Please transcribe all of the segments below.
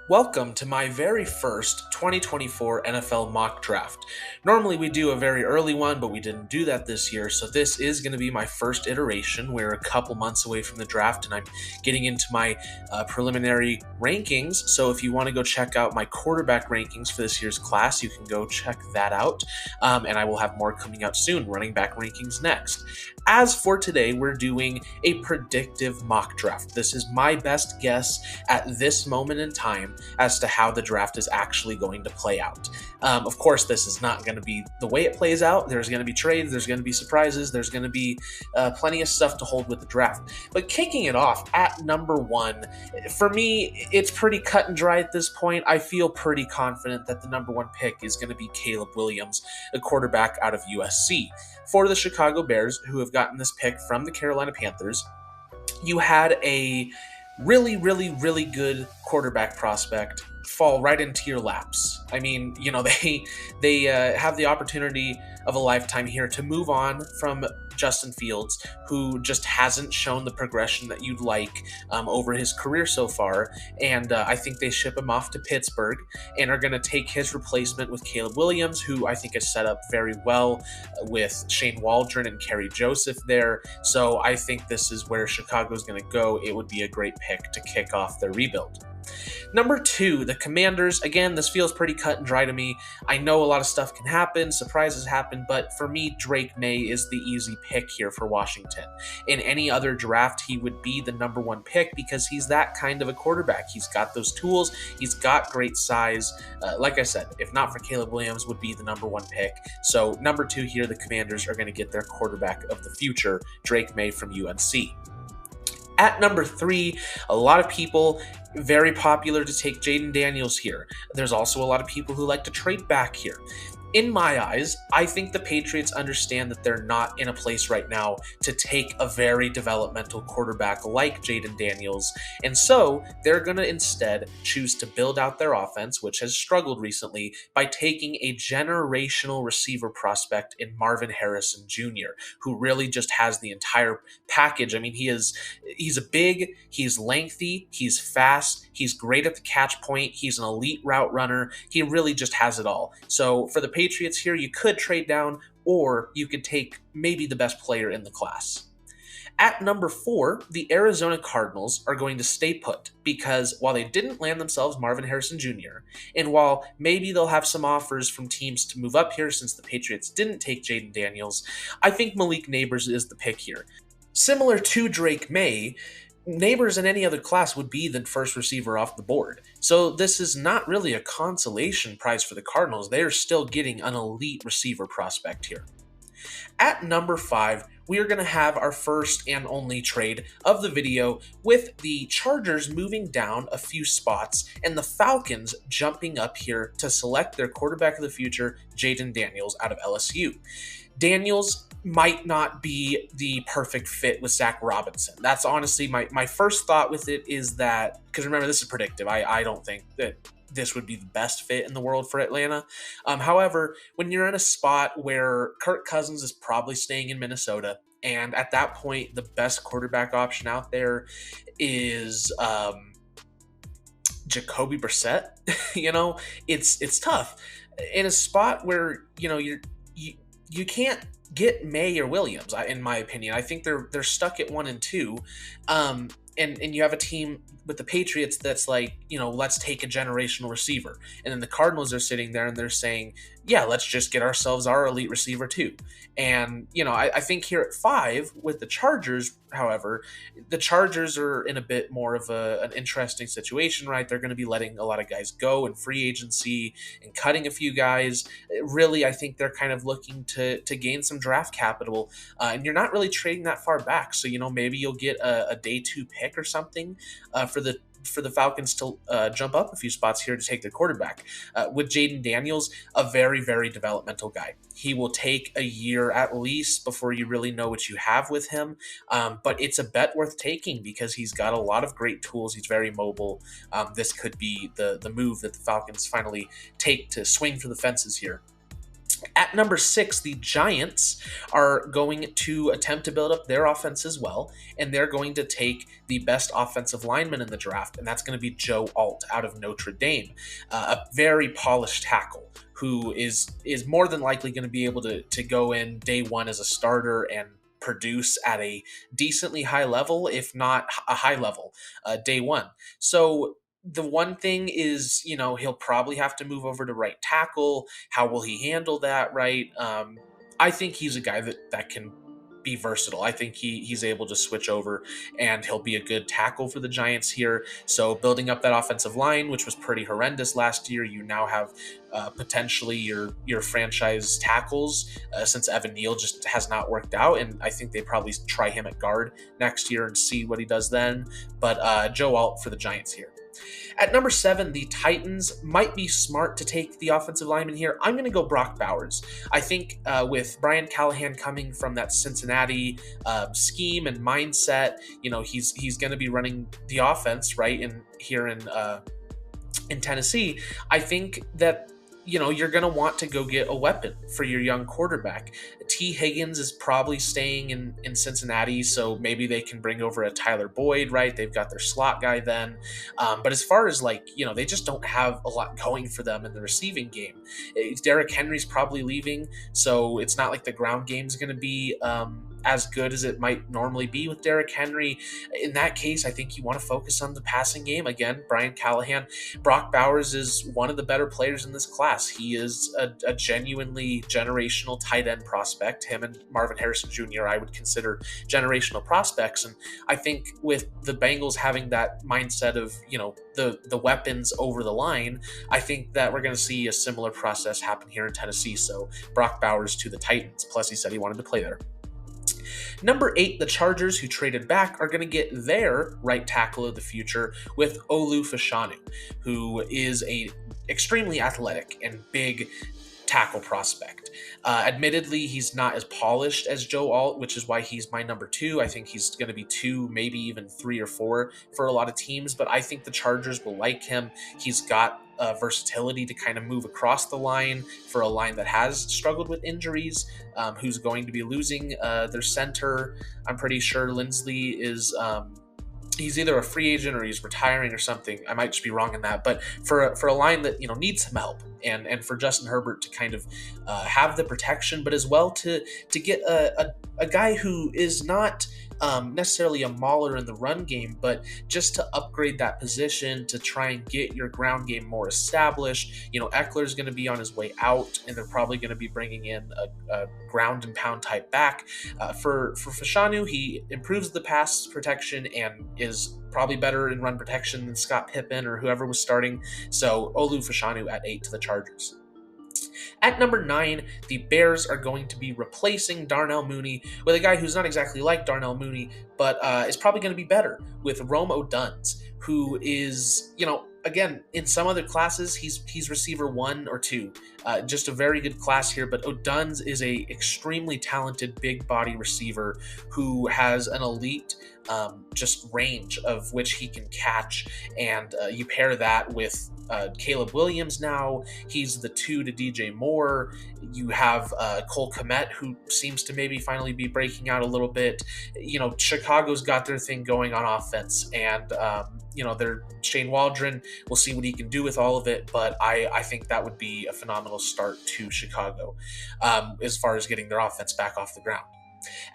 Welcome to my very first 2024 NFL mock draft. Normally we do a very early one, but we didn't do that this year, so this is going to be my first iteration. We're a couple months away from the draft, and I'm getting into my preliminary rankings. So if you want to go check out my quarterback rankings for this year's class, you can go check that out. And I will have more coming out soon, running back rankings next. As for today, we're doing a predictive mock draft. This is my best guess at this moment in time as to how the draft is actually going to play out. Of course, this is not going to be the way it plays out. There's going to be trades, there's going to be surprises, there's going to be plenty of stuff to hold with the draft. But kicking it off at number one, for me, it's pretty cut and dry at this point. I feel pretty confident that the number one pick is going to be Caleb Williams, a quarterback out of USC. For the Chicago Bears, who have gotten this pick from the Carolina Panthers, you had a really good quarterback prospect fall right into your laps. I mean, they have the opportunity of a lifetime here to move on from Justin Fields, who just hasn't shown the progression that you'd like over his career so far. And I think they ship him off to Pittsburgh and are going to take his replacement with Caleb Williams, who I think is set up very well with Shane Waldron and Kerry Joseph there. So I think this is where Chicago's going to go. It would be a great pick to kick off their rebuild. Number two, the Commanders. Again, this feels pretty cut and dry to me. I know a lot of stuff can happen, surprises happen, but for me, Drake May is the easy pick here for Washington. In any other draft, he would be the number one pick because he's that kind of a quarterback. He's got those tools. He's got great size. Like I said, if not for Caleb Williams, would be the number one pick. So number two here, the Commanders are going to get their quarterback of the future, Drake May from UNC. At number three, a lot of people, very popular to take Jayden Daniels here. There's also a lot of people who like to trade back here. In my eyes, I think the Patriots understand that they're not in a place right now to take a very developmental quarterback like Jayden Daniels, and so they're going to instead choose to build out their offense, which has struggled recently, by taking a generational receiver prospect in Marvin Harrison Jr., who really just has the entire package. I mean, he's big, he's lengthy, he's fast, he's great at the catch point, he's an elite route runner, he really just has it all. So for the Patriots here, you could trade down, or you could take maybe the best player in the class. At number four, the Arizona Cardinals are going to stay put because while they didn't land themselves Marvin Harrison Jr., and while maybe they'll have some offers from teams to move up here since the Patriots didn't take Jayden Daniels, I think Malik Nabers is the pick here. Similar to Drake May, Nabers in any other class would be the first receiver off the board. So this is not really a consolation prize for the Cardinals. They are still getting an elite receiver prospect here. At number five, we are going to have our first and only trade of the video, with the Chargers moving down a few spots and the Falcons jumping up here to select their quarterback of the future, Jayden Daniels out of LSU. Daniels might not be the perfect fit with Zach Robinson. That's honestly my first thought with it, is that, because remember, this is predictive. I don't think that this would be the best fit in the world for Atlanta. However, when you're in a spot where Kirk Cousins is probably staying in Minnesota, and at that point, the best quarterback option out there is Jacoby Brissett, it's tough. In a spot where, you can't get May or Williams, in my opinion. I think they're stuck at 1 and 2. And you have a team with the Patriots that's like, let's take a generational receiver. And then the Cardinals are sitting there and they're saying, yeah, let's just get ourselves our elite receiver too. And, I think here at 5 with the Chargers, however, the Chargers are in a bit more of an interesting situation, right? They're going to be letting a lot of guys go in free agency and cutting a few guys. Really, I think they're kind of looking to gain some draft capital. And you're not really trading that far back. So, maybe you'll get a day 2 pick or something for the Falcons to jump up a few spots here to take their quarterback. With Jayden Daniels, a very developmental guy. He will take a year at least before you really know what you have with him, but it's a bet worth taking because he's got a lot of great tools. He's very mobile. This could be the move that the Falcons finally take to swing for the fences here. At number 6, the Giants are going to attempt to build up their offense as well, and they're going to take the best offensive lineman in the draft, and that's going to be Joe Alt out of Notre Dame, a very polished tackle who is more than likely going to be able to go in day one as a starter and produce at a decently high level, if not a high level, day one. So the one thing is, he'll probably have to move over to right tackle. How will he handle that, right? I think he's a guy that can be versatile. I think he's able to switch over and he'll be a good tackle for the Giants here. So building up that offensive line, which was pretty horrendous last year, you now have potentially your franchise tackles since Evan Neal just has not worked out, and I think they probably try him at guard next year and see what he does then. But Joe Alt for the Giants here. At number 7, the Titans might be smart to take the offensive lineman here. I'm going to go Brock Bowers. I think with Brian Callahan coming from that Cincinnati scheme and mindset, he's going to be running the offense right here in Tennessee. I think that you're going to want to go get a weapon for your young quarterback. T. Higgins is probably staying in Cincinnati, so maybe they can bring over a Tyler Boyd, right? They've got their slot guy then. But as far as they just don't have a lot going for them in the receiving game. Derrick Henry's probably leaving, so it's not like the ground game's going to be as good as it might normally be with Derrick Henry. In that case, I think you want to focus on the passing game. Again, Brian Callahan. Brock Bowers is one of the better players in this class. He is a genuinely generational tight end prospect. Him and Marvin Harrison Jr. I would consider generational prospects. And I think with the Bengals having that mindset of, the weapons over the line, I think that we're going to see a similar process happen here in Tennessee. So Brock Bowers to the Titans. Plus, he said he wanted to play there. Number 8, the Chargers, who traded back, are going to get their right tackle of the future with Olu Fashanu, who is a extremely athletic and big tackle prospect. Admittedly, he's not as polished as Joe Alt, which is why he's my number 2. I think he's going to be 2, maybe even 3 or 4 for a lot of teams, but I think the Chargers will like him. He's got versatility to kind of move across the line for a line that has struggled with injuries, who's going to be losing their center. I'm pretty sure Lindsley is he's either a free agent or he's retiring or something. I might just be wrong in that, but for a line that needs some help, and for Justin Herbert to kind of have the protection, but as well to get a guy who is not necessarily a mauler in the run game, but just to upgrade that position to try and get your ground game more established. Eckler's going to be on his way out, and they're probably going to be bringing in a ground and pound type back. For Fashanu, he improves the pass protection and is probably better in run protection than Scott Pippen or whoever was starting. So Olu Fashanu at 8 to the Chargers. At number 9, the Bears are going to be replacing Darnell Mooney with a guy who's not exactly like Darnell Mooney, but is probably going to be better, with Rome Odunze, who is, again, in some other classes, he's receiver 1 or 2. Just a very good class here, but Odunze is a extremely talented big body receiver who has an elite just range of which he can catch, and you pair that with Caleb Williams now. He's the 2 to DJ Moore. You have Cole Kmet, who seems to maybe finally be breaking out a little bit. Chicago's got their thing going on offense, and they're Shane Waldron. We'll see what he can do with all of it, but I think that would be a phenomenal start to Chicago as far as getting their offense back off the ground.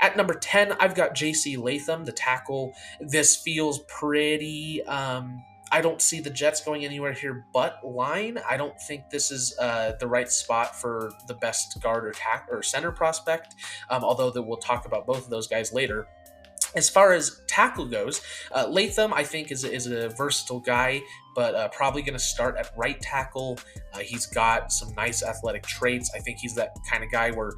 At number 10, I've got J.C. Latham, the tackle. This feels pretty... I don't see the Jets going anywhere here but line. I don't think this is the right spot for the best guard or center prospect, although we'll talk about both of those guys later. As far as tackle goes, Latham, I think, is a versatile guy, but probably going to start at right tackle. He's got some nice athletic traits. I think he's that kind of guy where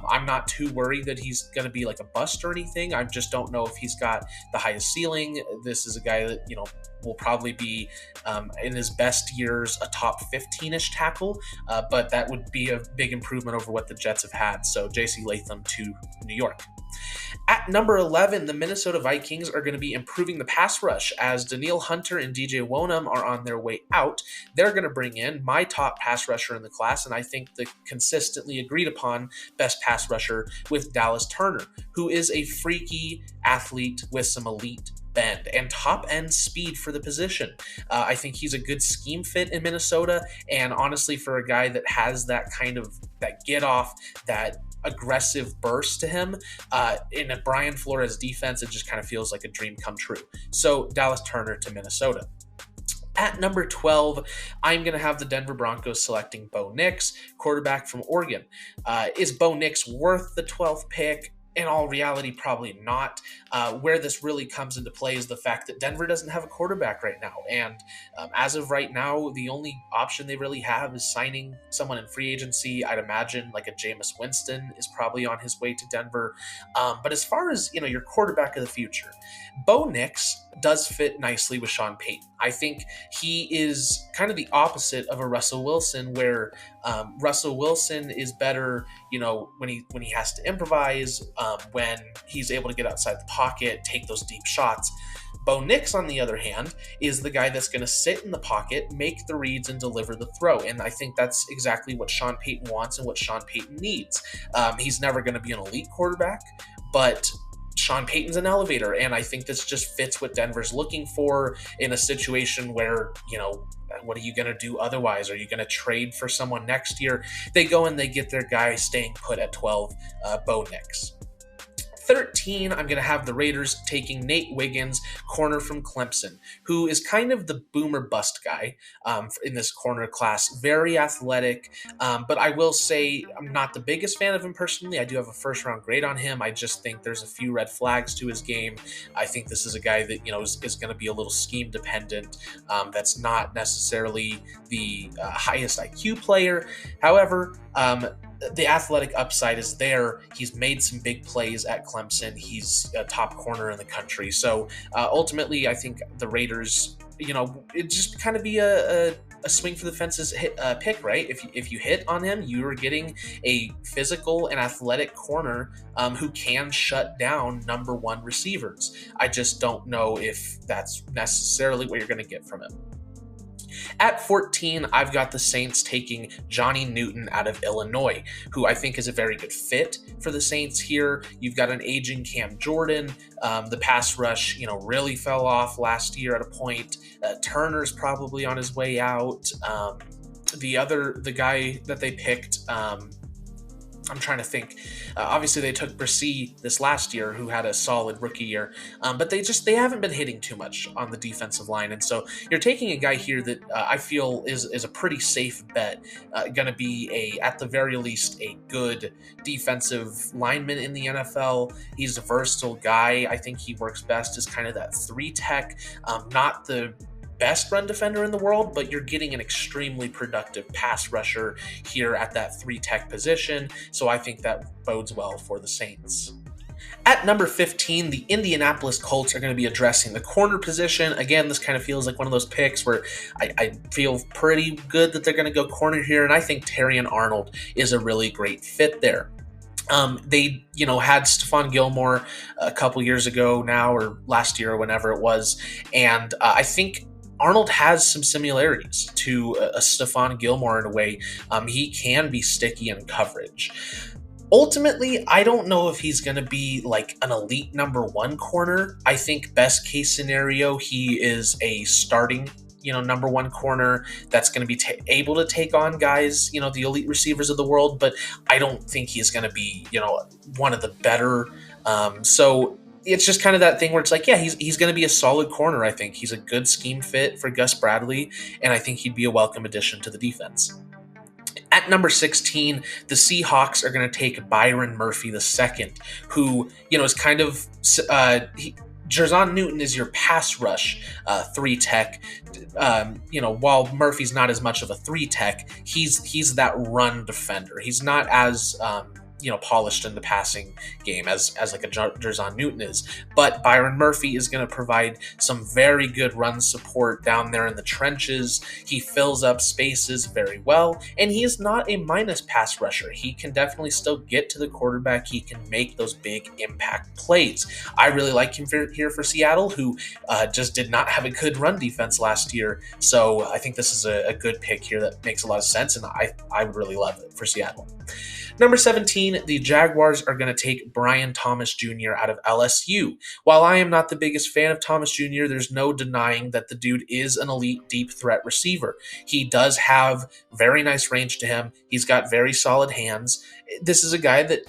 I'm not too worried that he's going to be like a bust or anything. I just don't know if he's got the highest ceiling. This is a guy that, will probably be in his best years a top 15-ish tackle, but that would be a big improvement over what the Jets have had. So J.C. Latham to New York. At number 11, the Minnesota Vikings are going to be improving the pass rush as Danielle Hunter and DJ Wonham are on their way out. They're going to bring in my top pass rusher in the class, and I think the consistently agreed upon best pass rusher with Dallas Turner, who is a freaky athlete with some elite bend and top end speed for the position. I think he's a good scheme fit in Minnesota, and honestly, for a guy that has that kind of that get off, that aggressive burst to him in a Brian Flores defense, it just kind of feels like a dream come true. So Dallas Turner to Minnesota. At number 12, I'm going to have the Denver Broncos selecting Bo Nix, quarterback from Oregon. Is Bo Nix worth the 12th pick? In all reality, probably not. Where this really comes into play is the fact that Denver doesn't have a quarterback right now. And as of right now, the only option they really have is signing someone in free agency. I'd imagine like a Jameis Winston is probably on his way to Denver. But as far as, your quarterback of the future, Bo Nix does fit nicely with Sean Payton. I think he is kind of the opposite of a Russell Wilson, where Russell Wilson is better, when he has to improvise, when he's able to get outside the pocket, take those deep shots. Bo Nix, on the other hand, is the guy that's going to sit in the pocket, make the reads, and deliver the throw. And I think that's exactly what Sean Payton wants and what Sean Payton needs. He's never going to be an elite quarterback, but Sean Payton's an elevator, and I think this just fits what Denver's looking for in a situation where, what are you going to do otherwise? Are you going to trade for someone next year? They go and they get their guy staying put at 12, Bo Nix. 13, I'm going to have the Raiders taking Nate Wiggins, corner from Clemson, who is kind of the boomer bust guy in this corner class. Very athletic, but I will say I'm not the biggest fan of him personally. I do have a first-round grade on him. I just think there's a few red flags to his game. I think this is a guy that, is going to be a little scheme-dependent. That's not necessarily the highest IQ player. However, the athletic upside is there. He's made some big plays at Clemson. He's a top corner in the country. So ultimately, I think the Raiders, it just kind of be a swing for the fences pick, right? If you hit on him, you are getting a physical and athletic corner who can shut down number one receivers. I just don't know if that's necessarily what you're going to get from him. At 14, I've got the Saints taking Johnny Newton out of Illinois, who I think is a very good fit for the Saints here. You've got an aging Cam Jordan. The pass rush, really fell off last year at a point. Turner's probably on his way out. The guy that they picked, I'm trying to think. Obviously, they took Brissy this last year, who had a solid rookie year, but they haven't been hitting too much on the defensive line, and so you're taking a guy here that I feel is a pretty safe bet. Going to be at the very least, a good defensive lineman in the NFL. He's a versatile guy. I think he works best as kind of that 3 tech, not the best run defender in the world, but you're getting an extremely productive pass rusher here at that 3 tech position. So I think that bodes well for the Saints. At number 15, the Indianapolis Colts are going to be addressing the corner position. Again, this kind of feels like one of those picks where I feel pretty good that they're going to go corner here, and I think Terrion Arnold is a really great fit there. They, had Stephon Gilmore a couple years ago now, or last year or whenever it was, and I think Arnold has some similarities to a Stephon Gilmore in a way. He can be sticky in coverage. Ultimately, I don't know if he's going to be like an elite number 1 corner. I think best case scenario, he is a starting, number 1 corner that's going to be able to take on guys, the elite receivers of the world. But I don't think he's going to be, one of the better. So it's just kind of that thing where it's like, yeah, he's going to be a solid corner. I think he's a good scheme fit for Gus Bradley, and I think he'd be a welcome addition to the defense. At number 16, the Seahawks are going to take Byron Murphy II, who, is kind of Jerzon Newton is your pass rush 3 tech. While Murphy's not as much of a 3 tech, he's that run defender. He's not as polished in the passing game as like a Jerzon Newton is. But Byron Murphy is going to provide some very good run support down there in the trenches. He fills up spaces very well, and he is not a minus pass rusher. He can definitely still get to the quarterback. He can make those big impact plays. I really like him here for Seattle, who just did not have a good run defense last year. So I think this is a good pick here that makes a lot of sense, and I would really love it for Seattle. Number 17, the Jaguars are going to take Brian Thomas Jr. out of LSU. While I am not the biggest fan of Thomas Jr., there's no denying that the dude is an elite deep threat receiver. He does have very nice range to him. He's got very solid hands. This is a guy that,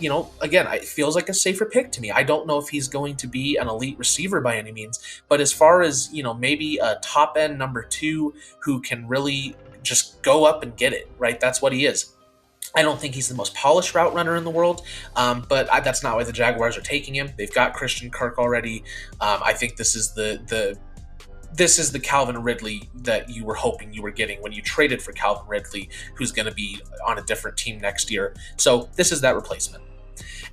again, it feels like a safer pick to me. I don't know if he's going to be an elite receiver by any means, but as far as, maybe a top end number 2 who can really just go up and get it, right? That's what he is. I don't think he's the most polished route runner in the world, but that's not why the Jaguars are taking him. They've got Christian Kirk already. I think this is the Calvin Ridley that you were hoping you were getting when you traded for Calvin Ridley, who's going to be on a different team next year. So this is that replacement.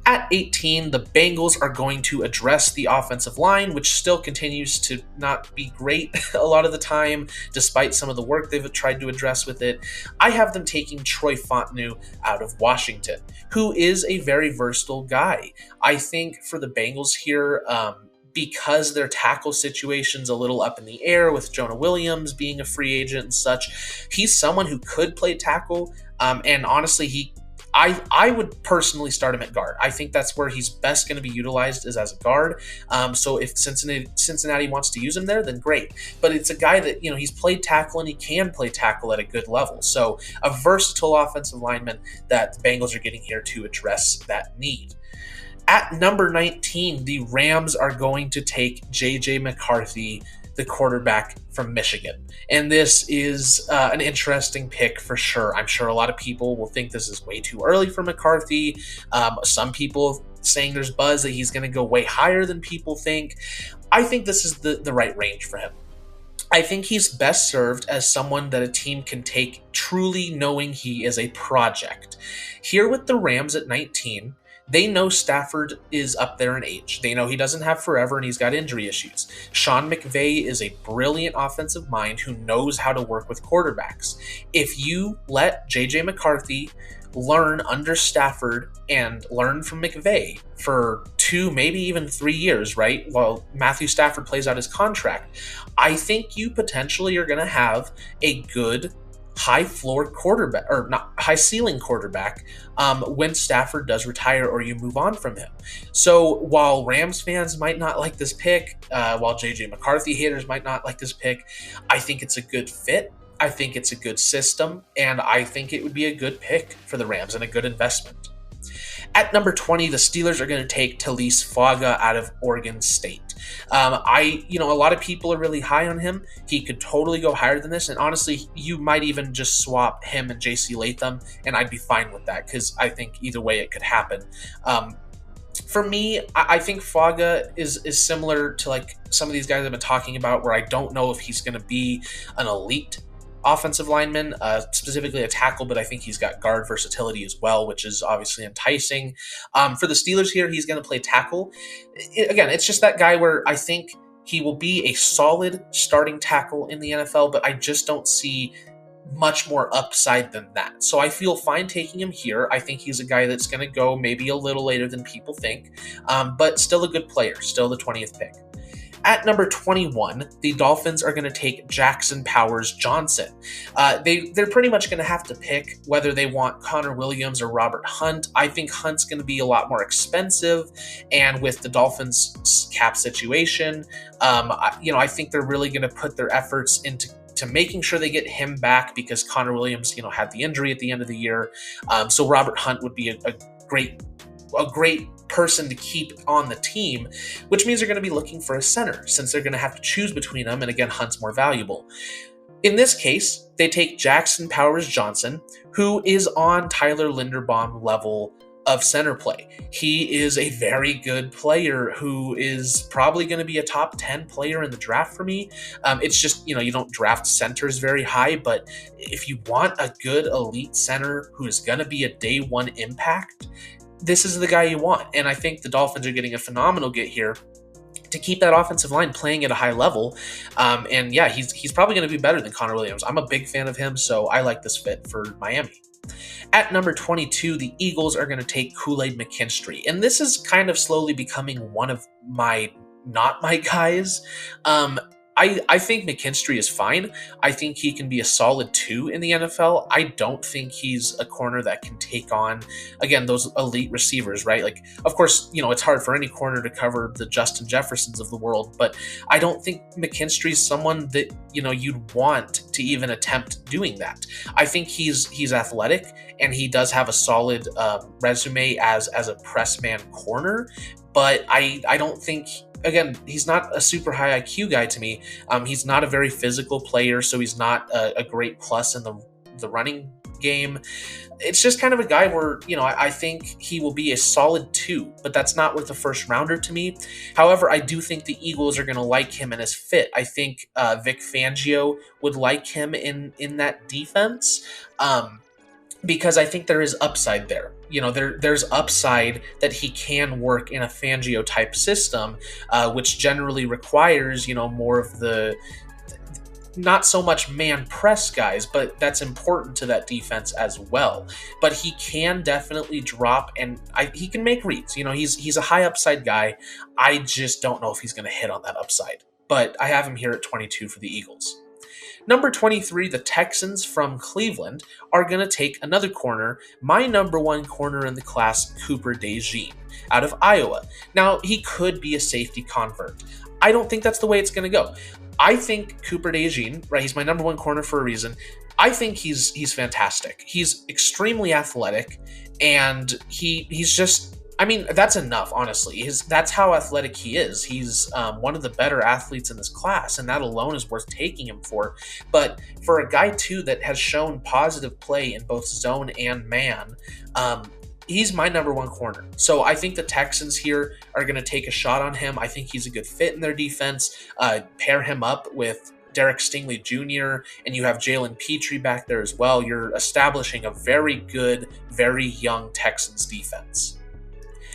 At 18, the Bengals are going to address the offensive line, which still continues to not be great a lot of the time, despite some of the work they've tried to address with it. I have them taking Troy Fontenot out of Washington, who is a very versatile guy. I think for the Bengals here, because their tackle situation's a little up in the air with Jonah Williams being a free agent and such, he's someone who could play tackle, and honestly, I would personally start him at guard. I think that's where he's best going to be utilized, is as a guard. So if Cincinnati wants to use him there, then great. But it's a guy that, he's played tackle and he can play tackle at a good level. So a versatile offensive lineman that the Bengals are getting here to address that need. At number 19, the Rams are going to take J.J. McCarthy, the quarterback from Michigan. And this is an interesting pick for sure. I'm sure a lot of people will think this is way too early for McCarthy. Some people saying there's buzz that he's going to go way higher than people think. I think this is the right range for him. I think he's best served as someone that a team can take, truly knowing he is a project. Here with the Rams at 19, they know Stafford is up there in age. They know he doesn't have forever and he's got injury issues. Sean McVay is a brilliant offensive mind who knows how to work with quarterbacks. If you let J.J. McCarthy learn under Stafford and learn from McVay for 2, maybe even 3 years, right, while Matthew Stafford plays out his contract, I think you potentially are going to have a good high floor quarterback, or not high ceiling quarterback, when Stafford does retire or you move on from him. So while Rams fans might not like this pick, while JJ McCarthy haters might not like this pick, I think it's a good fit. I think it's a good system, and I think it would be a good pick for the Rams and a good investment. At number 20, the Steelers are going to take Talise Faga out of Oregon State. A lot of people are really high on him. He could totally go higher than this, and honestly, you might even just swap him and J.C. Latham, and I'd be fine with that because I think either way it could happen. For me, I think Faga is similar to like some of these guys I've been talking about, where I don't know if he's going to be an elite offensive lineman, specifically a tackle, but I think he's got guard versatility as well, which is obviously enticing. For the Steelers here, he's going to play tackle. Again, it's just that guy where I think he will be a solid starting tackle in the NFL, but I just don't see much more upside than that. So I feel fine taking him here. I think he's a guy that's going to go maybe a little later than people think, but still a good player, still the 20th pick. At number 21, the Dolphins are going to take Jackson Powers Johnson. They're pretty much going to have to pick whether they want Connor Williams or Robert Hunt. I think Hunt's going to be a lot more expensive, and with the Dolphins' cap situation, I think they're really going to put their efforts into making sure they get him back because Connor Williams, had the injury at the end of the year. So Robert Hunt would be a great person to keep on the team, which means they're going to be looking for a center since they're going to have to choose between them. And again, Hunt's more valuable. In this case, they take Jackson Powers Johnson, who is on Tyler Linderbaum level of center play. He is a very good player who is probably going to be a top 10 player in the draft for me. It's just, you don't draft centers very high, but if you want a good elite center who is going to be a day one impact, this is the guy you want. And I think the Dolphins are getting a phenomenal get here to keep that offensive line playing at a high level. And yeah, he's probably going to be better than Connor Williams. I'm a big fan of him, so I like this fit for Miami. At number 22, the Eagles are going to take Kool-Aid McKinstry. And this is kind of slowly becoming one of not my guys. I think McKinstry is fine. I think he can be a solid 2 in the NFL. I don't think he's a corner that can take on, again, those elite receivers, right? Like, of course, it's hard for any corner to cover the Justin Jeffersons of the world, but I don't think McKinstry is someone that, you'd want to even attempt doing that. I think he's athletic, and he does have a solid resume as a press man corner, but I don't think, again, he's not a super high IQ guy to me. He's not a very physical player, so he's not a great plus in the running game. It's just kind of a guy where, I think he will be a solid 2, but that's not worth a first rounder to me. However, I do think the Eagles are going to like him in his fit. I think Vic Fangio would like him in that defense. Because I think there is upside there. There's upside that he can work in a Fangio type system, which generally requires, more of the, not so much man press guys, but that's important to that defense as well. But he can definitely drop, and he can make reads. He's a high upside guy. I just don't know if he's going to hit on that upside. But I have him here at 22 for the Eagles. Number 23, the Texans from Cleveland are going to take another corner, my number 1 corner in the class, Cooper DeJean, out of Iowa. Now, he could be a safety convert. I don't think that's the way it's going to go. I think Cooper DeJean, right, he's my number 1 corner for a reason. I think he's fantastic. He's extremely athletic, and he's just, that's enough, honestly. That's how athletic he is. He's one of the better athletes in this class, and that alone is worth taking him for. But for a guy, too, that has shown positive play in both zone and man, he's my number 1 corner. So I think the Texans here are going to take a shot on him. I think he's a good fit in their defense. Pair him up with Derek Stingley Jr., and you have Jalen Petrie back there as well. You're establishing a very good, very young Texans defense.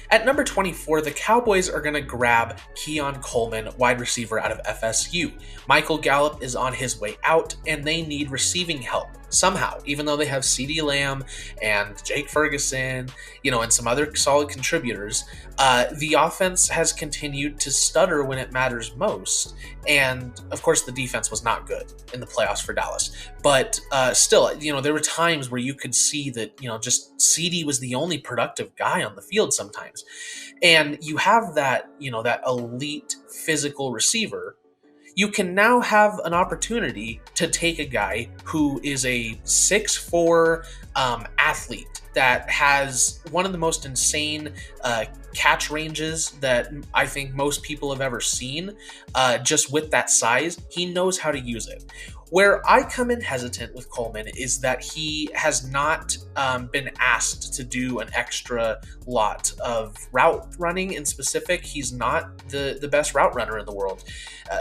At number 24, the Cowboys are going to grab Keon Coleman, wide receiver out of FSU. Michael Gallup is on his way out, and they need receiving help somehow, even though they have CeeDee Lamb and Jake Ferguson, and some other solid contributors. The offense has continued to stutter when it matters most. And of course, the defense was not good in the playoffs for Dallas. But still, there were times where you could see that, just CeeDee was the only productive guy on the field sometimes. And you have that, that elite physical receiver. You can now have an opportunity to take a guy who is a 6'4" athlete that has one of the most insane catch ranges that I think most people have ever seen. Just with that size, he knows how to use it. Where I come in hesitant with Coleman is that he has not been asked to do an extra lot of route running in specific. He's not the best route runner in the world.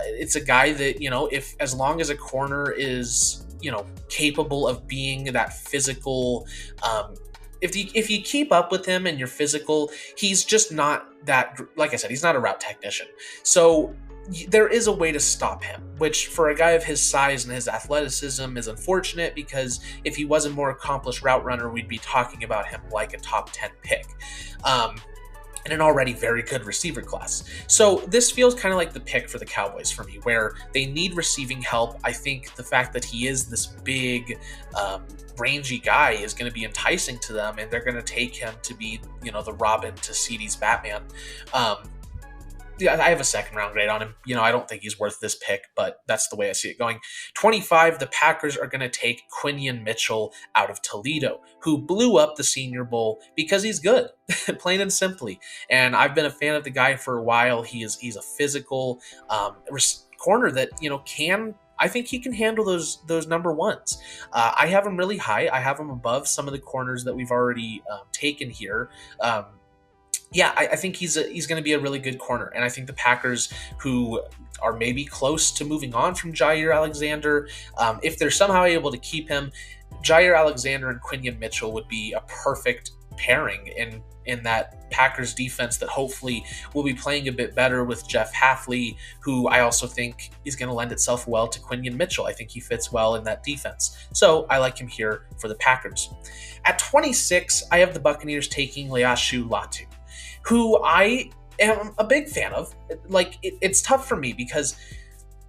It's a guy that, if as long as a corner is, capable of being that physical, if you keep up with him and you're physical, he's just not that, like I said, he's not a route technician. So there is a way to stop him, which for a guy of his size and his athleticism is unfortunate, because if he was a more accomplished route runner, we'd be talking about him like a top 10 pick. And an already very good receiver class. So this feels kind of like the pick for the Cowboys for me, where they need receiving help. I think the fact that he is this big, rangy guy is going to be enticing to them, and they're going to take him to be, the Robin to CeeDee's Batman. Yeah, I have a second round grade on him. I don't think he's worth this pick, but that's the way I see it going. 25, the Packers are going to take Quinion Mitchell out of Toledo, who blew up the Senior Bowl because he's good, plain and simply. And I've been a fan of the guy for a while. He's a physical corner that, I think he can handle those number ones. I have him really high. I have him above some of the corners that we've already taken here. I think he's going to be a really good corner. And I think the Packers, who are maybe close to moving on from Jair Alexander, if they're somehow able to keep him, Jair Alexander and Quinion Mitchell would be a perfect pairing in that Packers defense that hopefully will be playing a bit better with Jeff Hafley, who I also think is going to lend itself well to Quinion Mitchell. I think he fits well in that defense. So I like him here for the Packers. At 26, I have the Buccaneers taking Leashu Latu, who I am a big fan of. Like, it's tough for me because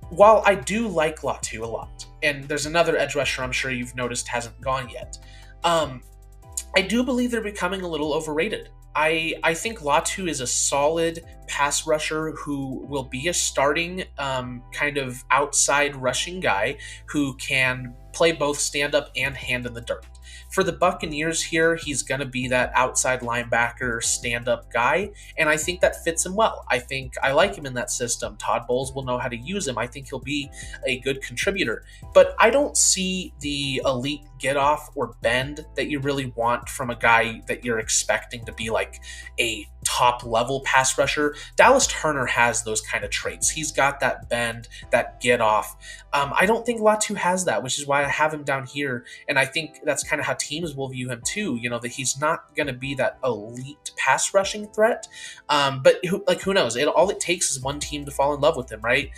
while I do like Latu a lot, and there's another edge rusher I'm sure you've noticed hasn't gone yet, I do believe they're becoming a little overrated. I think Latu is a solid pass rusher who will be a starting kind of outside rushing guy who can play both stand-up and hand in the dirt. For the Buccaneers here, he's going to be that outside linebacker stand-up guy, and I think that fits him well. I like him in that system. Todd Bowles will know how to use him. I think he'll be a good contributor. But I don't see the elite get-off or bend that you really want from a guy that you're expecting to be like a top-level pass rusher. Dallas Turner has those kind of traits. He's got that bend, that get-off. I don't think Latu has that, which is why I have him down here, and I think that's kind of how teams will view him too, that he's not going to be that elite pass rushing threat, but who knows? All it takes is one team to fall in love with him, right?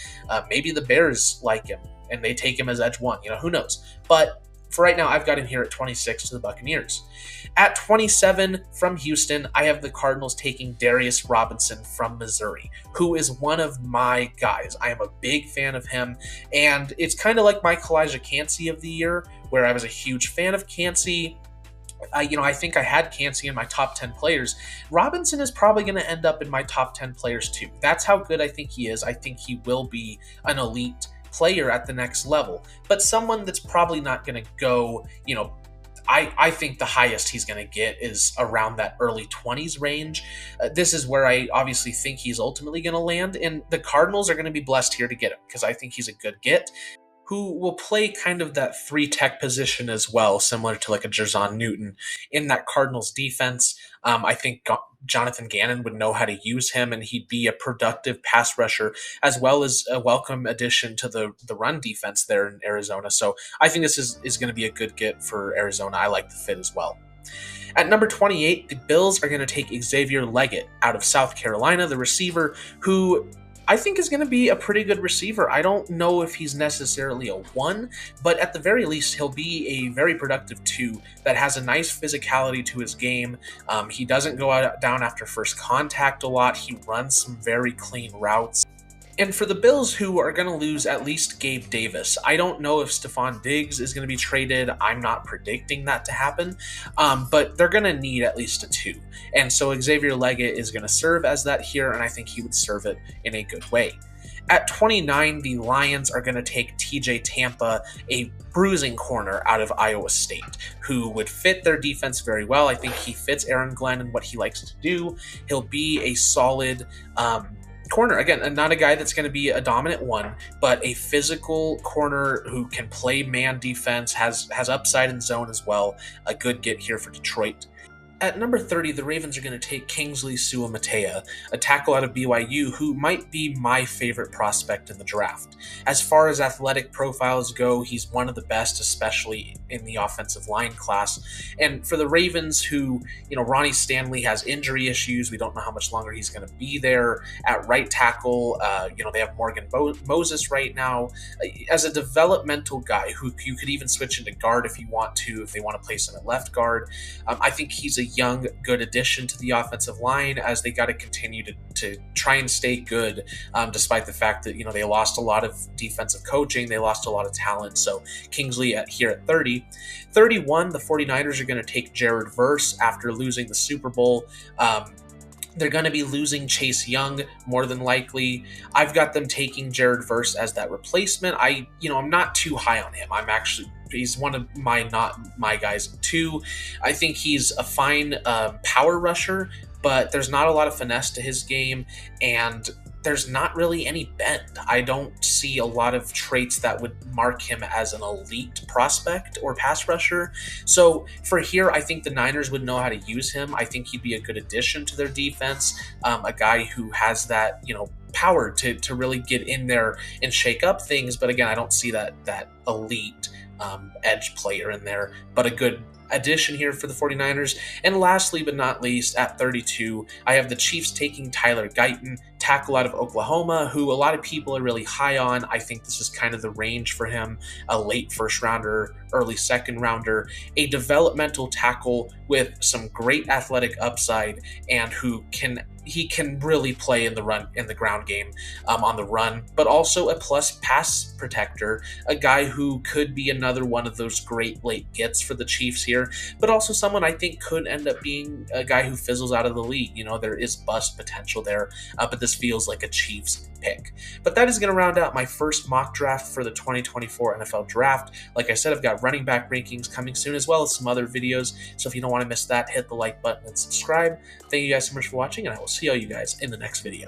Maybe the Bears like him, and they take him as edge one, who knows? But for right now, I've got him here at 26 to the Buccaneers. At 27 from Houston, I have the Cardinals taking Darius Robinson from Missouri, who is one of my guys. I am a big fan of him, and it's kind of like my Elijah Cansey of the year, where I was a huge fan of Cansey. I think I had Cansey in my top 10 players. Robinson is probably going to end up in my top 10 players too. That's how good I think he is. I think he will be an elite player at the next level, but someone that's probably not going to go, I think the highest he's going to get is around that early 20s range. This is where I obviously think he's ultimately going to land, and the Cardinals are going to be blessed here to get him because I think he's a good get who will play kind of that 3-tech position as well, similar to like a Jerzon Newton in that Cardinals defense. I think Jonathan Gannon would know how to use him, and he'd be a productive pass rusher as well as a welcome addition to the run defense there in Arizona. So I think this is going to be a good get for Arizona. I like the fit as well. At number 28, the Bills are going to take Xavier Leggett out of South Carolina, the receiver who I think is going to be a pretty good receiver. I don't know if he's necessarily a 1, but at the very least, he'll be a very productive 2 that has a nice physicality to his game. He doesn't go down after first contact a lot. He runs some very clean routes. And for the Bills, who are going to lose at least Gabe Davis, I don't know if Stephon Diggs is going to be traded. I'm not predicting that to happen, but they're going to need at least a 2. And so Xavier Leggett is going to serve as that here, and I think he would serve it in a good way. At 29, the Lions are going to take TJ Tampa, a bruising corner out of Iowa State, who would fit their defense very well. I think he fits Aaron Glenn and what he likes to do. He'll be a solid corner. Again, not a guy that's going to be a dominant 1, but a physical corner who can play man defense, has upside in zone as well. A good get here for Detroit. At number 30, the Ravens are going to take Kingsley Suamataia, a tackle out of BYU who might be my favorite prospect in the draft. As far as athletic profiles go, he's one of the best, especially in the offensive line class. And for the Ravens, who, Ronnie Stanley has injury issues. We don't know how much longer he's going to be there. At right tackle, they have Morgan Moses right now. As a developmental guy who you could even switch into guard if you want to, if they want to place him at left guard. I think he's a young, good addition to the offensive line as they got to continue to try and stay good, despite the fact that, they lost a lot of defensive coaching. They lost a lot of talent. So Kingsley here at 30. 31, the 49ers are going to take Jared Verse after losing the Super Bowl. They're going to be losing Chase Young more than likely. I've got them taking Jared Verse as that replacement. I'm not too high on him. He's one of not my guys too. I think he's a fine power rusher, but there's not a lot of finesse to his game, and there's not really any bend. I don't see a lot of traits that would mark him as an elite prospect or pass rusher. So for here, I think the Niners would know how to use him. I think he'd be a good addition to their defense, a guy who has that, power to really get in there and shake up things. But again, I don't see that elite edge player in there, but a good addition here for the 49ers. And lastly but not least, at 32, I have the Chiefs taking Tyler Guyton, tackle out of Oklahoma, who a lot of people are really high on. I think this is kind of the range for him, a late first rounder, early second rounder, a developmental tackle with some great athletic upside, and he can really play in the ground game, on the run, but also a plus pass protector, a guy who could be another one of those great late gets for the Chiefs here, but also someone I think could end up being a guy who fizzles out of the league. There is bust potential there, but this feels like a Chiefs pick. But that is going to round out my first mock draft for the 2024 NFL Draft. Like I said, I've got running back rankings coming soon, as well as some other videos, so if you don't want to miss that, hit the like button and subscribe. Thank you guys so much for watching, and I will see all you guys in the next video.